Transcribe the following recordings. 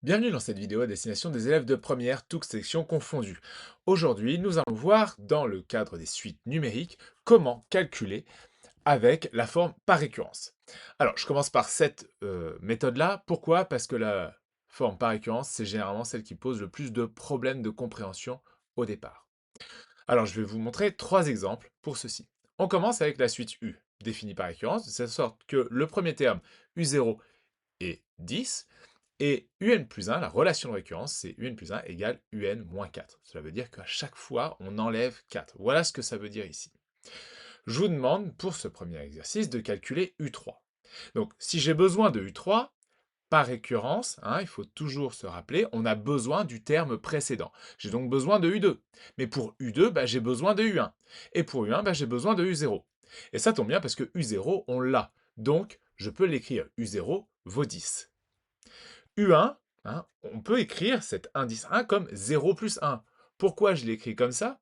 Bienvenue dans cette vidéo à destination des élèves de première, toutes sections confondues. Aujourd'hui, nous allons voir, dans le cadre des suites numériques, comment calculer avec la forme par récurrence. Alors, je commence par cette méthode-là. Pourquoi? Parce que la forme par récurrence, c'est généralement celle qui pose le plus de problèmes de compréhension au départ. Alors, je vais vous montrer trois exemples pour ceci. On commence avec la suite U, définie par récurrence, de cette sorte que le premier terme, U0, est 10, et UN+1, la relation de récurrence, c'est UN+1 égale UN-4. Cela veut dire qu'à chaque fois, on enlève 4. Voilà ce que ça veut dire ici. Je vous demande, pour ce premier exercice, de calculer U3. Donc, si j'ai besoin de U3, par récurrence, il faut toujours se rappeler, on a besoin du terme précédent. J'ai donc besoin de U2. Mais pour U2, j'ai besoin de U1. Et pour U1, j'ai besoin de U0. Et ça tombe bien parce que U0, on l'a. Donc, je peux l'écrire U0 vaut 10. U1, on peut écrire cet indice 1 comme 0 plus 1. Pourquoi je l'écris comme ça,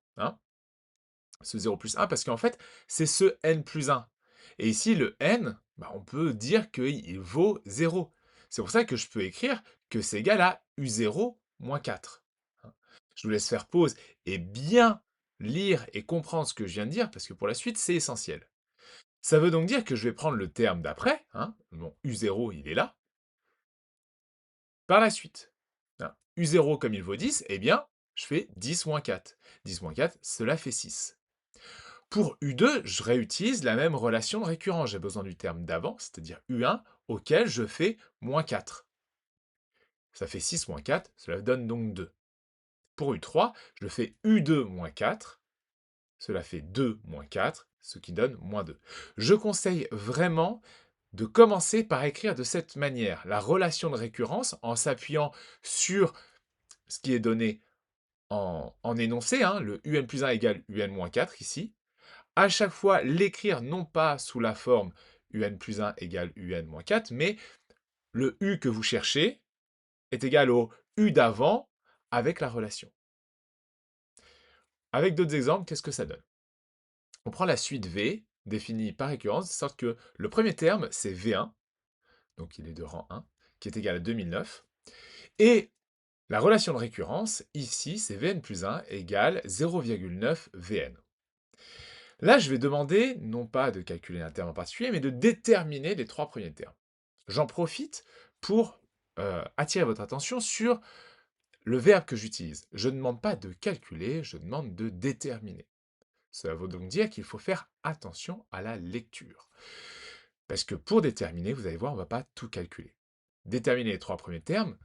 ce 0 plus 1? Parce qu'en fait, c'est ce n plus 1. Et ici, le n, on peut dire qu'il vaut 0. C'est pour ça que je peux écrire que c'est égal à U0 moins 4. Je vous laisse faire pause et bien lire et comprendre ce que je viens de dire, parce que pour la suite, c'est essentiel. Ça veut donc dire que je vais prendre le terme d'après, mon U0, il est là, par la suite. U0 comme il vaut 10, eh bien, je fais 10 moins 4. 10 moins 4, cela fait 6. Pour U2, je réutilise la même relation de récurrence. J'ai besoin du terme d'avant, c'est-à-dire U1, auquel je fais moins 4. Ça fait 6 moins 4, cela donne donc 2. Pour U3, je fais U2 moins 4, cela fait 2 moins 4, ce qui donne moins 2. Je conseille vraiment de commencer par écrire de cette manière la relation de récurrence en s'appuyant sur ce qui est donné en énoncé, le UN+1 égale UN-4 ici. À chaque fois, l'écrire non pas sous la forme UN+1 égale UN-4, mais le U que vous cherchez est égal au U d'avant avec la relation. Avec d'autres exemples, qu'est-ce que ça donne? On prend la suite V, définie par récurrence, de sorte que le premier terme, c'est V1, donc il est de rang 1, qui est égal à 2009. Et la relation de récurrence, ici, c'est Vn+1 égale 0,9 Vn. Là, je vais demander, non pas de calculer un terme en particulier, mais de déterminer les trois premiers termes. J'en profite pour attirer votre attention sur le verbe que j'utilise. Je ne demande pas de calculer, je demande de déterminer. Cela veut donc dire qu'il faut faire attention à la lecture. Parce que pour déterminer, vous allez voir, on ne va pas tout calculer. Déterminer les trois premiers termes,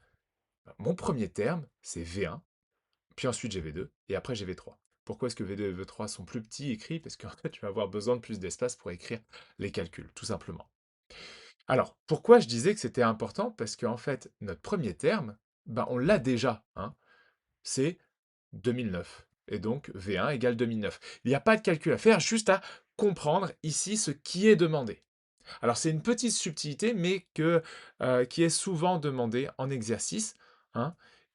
mon premier terme, c'est V1, puis ensuite j'ai V2, et après j'ai V3. Pourquoi est-ce que V2 et V3 sont plus petits écrits? Parce qu'en fait, tu vas avoir besoin de plus d'espace pour écrire les calculs, tout simplement. Alors, pourquoi je disais que c'était important? Parce qu'en fait, notre premier terme, on l'a déjà, c'est 2009. Et donc, V1 égale 2009. Il n'y a pas de calcul à faire, juste à comprendre ici ce qui est demandé. Alors, c'est une petite subtilité, mais qui est souvent demandée en exercice,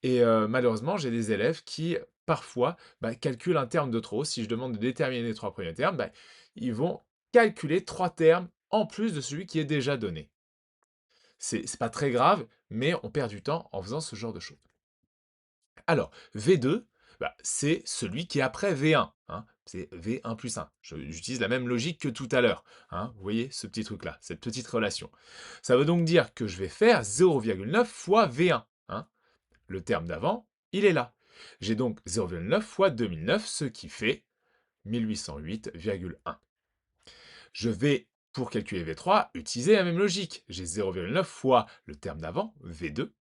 et malheureusement, j'ai des élèves qui, parfois, calculent un terme de trop. Si je demande de déterminer les trois premiers termes, ils vont calculer trois termes en plus de celui qui est déjà donné. C'est pas très grave, mais on perd du temps en faisant ce genre de choses. Alors, V2, c'est celui qui est après V1, c'est V1 plus 1. J'utilise la même logique que tout à l'heure, vous voyez ce petit truc-là, cette petite relation. Ça veut donc dire que je vais faire 0,9 fois V1, le terme d'avant, il est là. J'ai donc 0,9 fois 2009, ce qui fait 1808,1. Je vais, pour calculer V3, utiliser la même logique. J'ai 0,9 fois le terme d'avant, V2,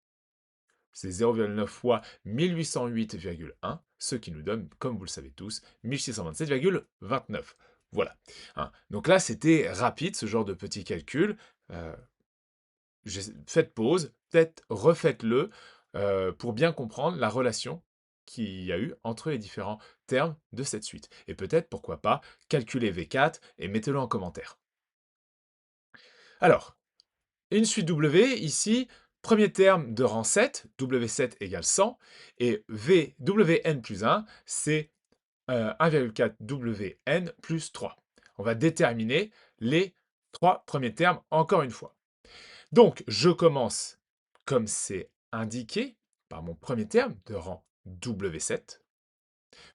c'est 0,9 fois 1808,1, ce qui nous donne, comme vous le savez tous, 1627,29. Voilà. Donc là, c'était rapide, ce genre de petit calcul. Euh, Faites pause, peut-être refaites-le pour bien comprendre la relation qu'il y a eu entre les différents termes de cette suite. Et peut-être, pourquoi pas, calculez V4 et mettez-le en commentaire. Alors, une suite W, ici, premier terme de rang 7, W7 égale 100, et Wn plus 1, c'est 1,4 Wn plus 3. On va déterminer les trois premiers termes encore une fois. Donc, je commence, comme c'est indiqué par mon premier terme de rang W7,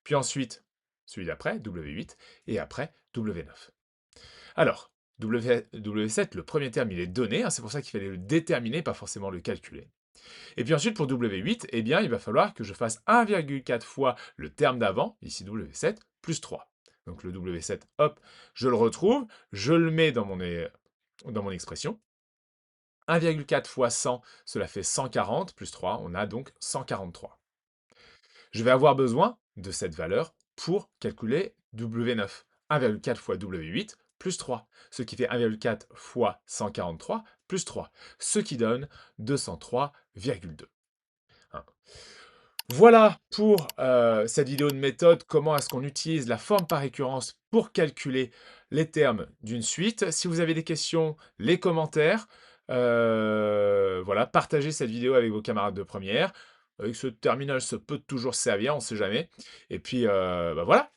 puis ensuite celui d'après, W8, et après W9. Alors, W7, le premier terme, il est donné, hein, c'est pour ça qu'il fallait le déterminer, pas forcément le calculer. Et puis ensuite, pour W8, eh bien, il va falloir que je fasse 1,4 fois le terme d'avant, ici W7, plus 3. Donc le W7, hop, je le retrouve, je le mets dans mon expression. 1,4 fois 100, cela fait 140, plus 3, on a donc 143. Je vais avoir besoin de cette valeur pour calculer W9. 1,4 fois W8 plus 3, ce qui fait 1,4 fois 143 plus 3, ce qui donne 203,2. Hein. Voilà pour cette vidéo de méthode, comment est-ce qu'on utilise la forme par récurrence pour calculer les termes d'une suite. Si vous avez des questions, les commentaires, voilà, partagez cette vidéo avec vos camarades de première. Avec ce terminal, ça peut toujours servir, on ne sait jamais. Et puis, bah voilà.